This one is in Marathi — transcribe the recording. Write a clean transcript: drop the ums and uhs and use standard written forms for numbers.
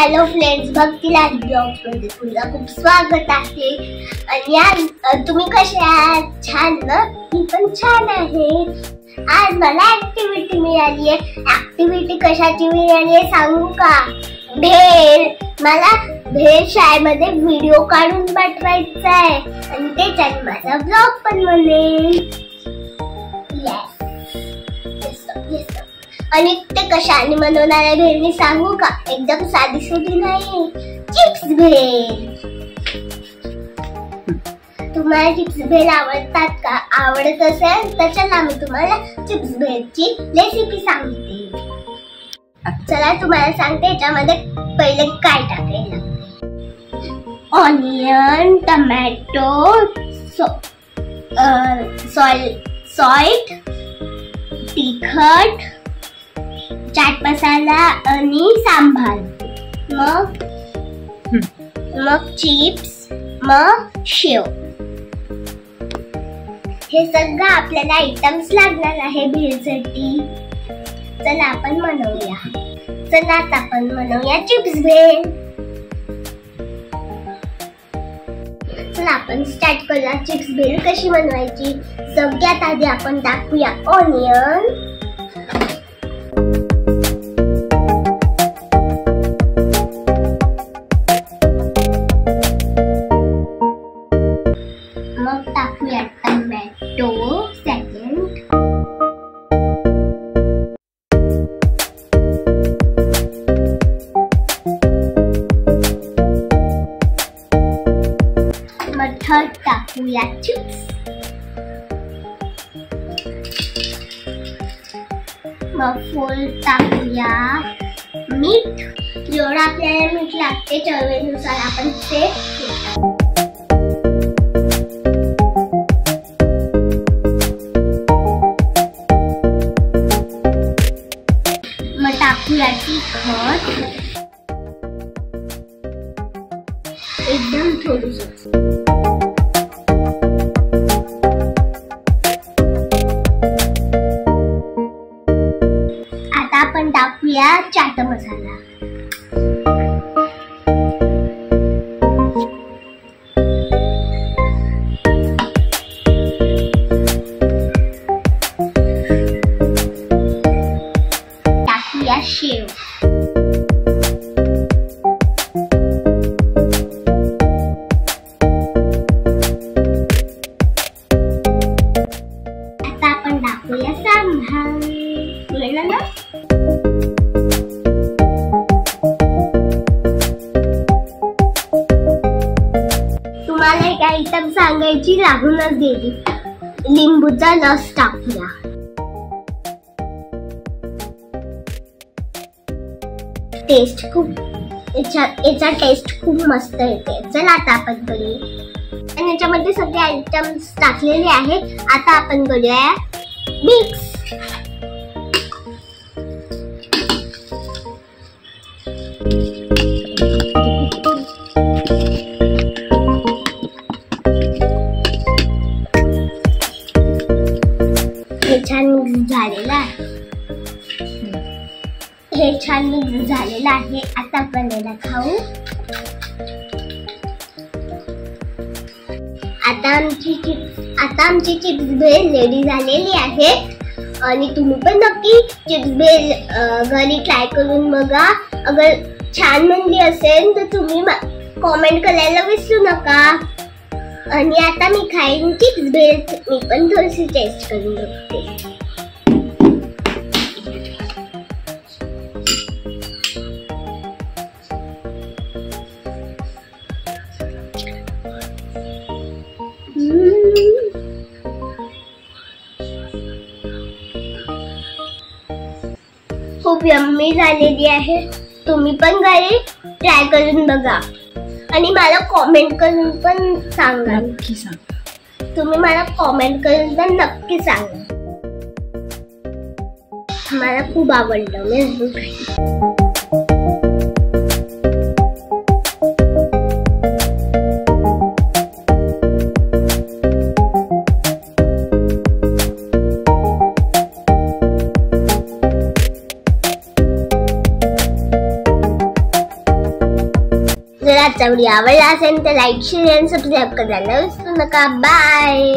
हॅलो फ्रेंड्स, भक्तीलाल ब्लॉग्स मध्ये तुमचं खूप स्वागत आहे. आणि आज तुम्ही कसे आहात? छान ना? मी पण छान आहे. आज मला ऍक्टिव्हिटी मिळाली आहे. ऍक्टिव्हिटी कशाची मिळाली आहे सांगू का? भेळ. मला भेळ शाळेमध्ये व्हिडिओ काढून पाठवायचा आहे आणि त्याच्यात माझा ब्लॉग पण बनेल. आणि ते कशाने बनवणार आहे भेळ मी सांगू का? एकदम साधी सुधी नाही, चिप्स भेळ. तुम्हाला चिप्स भेळ आवडतात का? आवडत असेल तर चला मी तुम्हाला चिप्स भेळची रेसिपी सांगते. चला तुम्हाला सांगते याच्यामध्ये पहिले काय टाकायला. ऑनियन, टोमॅटो, सॉल्ट, तिखट, चाट मसाला आणि सांबार, मग चिप्स, मग शेव. हे सगळं आपल्याला आयटम्स लागणार आहे भेळसाठी. चला आपण बनवूया. चला आता आपण बनवूया चिप्स भेळ. चला आपण स्टार्ट करूया. चिप्स भेळ कशी बनवायची? सगळ्यात आधी आपण टाकूया ऑनियन, मग टाकूया टोमॅटो सेकंड, मग थर्ड टाकूया चिप्स, मग फोर्थ टाकूया मीठ. जेवढं आपल्याला मीठ लागते चवीनुसार आपण ते टाकूया तिखट एकदम थोडंसं. आता आपण टाकूया चाट मसाला. शेव, आता आपण टाकूया सांबार. मिळालं ना? तुम्हाला एक आयटम सांगायची लागूनच गेली. लिंबूचा रस टाकूया. टेस्ट खूप याचा टेस्ट खूप मस्त येते. चला आता आपण करूया. आणि याच्यामध्ये सगळे आयटम्स टाकलेले आहेत. आता आपण करूया मिक्स. हे छान मिक्स झालेलं आहे. हे छान मिक्स झालेलं आहे. आता आपण याला खाऊ. आता आमची चिप्स भेळ रेडी झालेली आहे. आणि तुम्ही पण नक्की चिप्स भेळ घरी ट्राय करून बघा. अगर छान बनली असेल तर तुम्ही कॉमेंट करायला विसरू नका. आणि आता मी खाईन चिप्स भेळ. मी पण थोडीशी टेस्ट करून बघते. खूप यम्मी झालेली आहे. तुम्ही पण घरी ट्राय करून बघा आणि मला कॉमेंट करून पण सांगा. नक्की सांगा. तुम्ही मला कॉमेंट करून पण नक्की सांगा. मला खूप आवडलं. मी आजचा व्हिडिओ आवडला असेल तर लाईक शेअर आणि सबस्क्राईब करायला विसरू नका. बाय.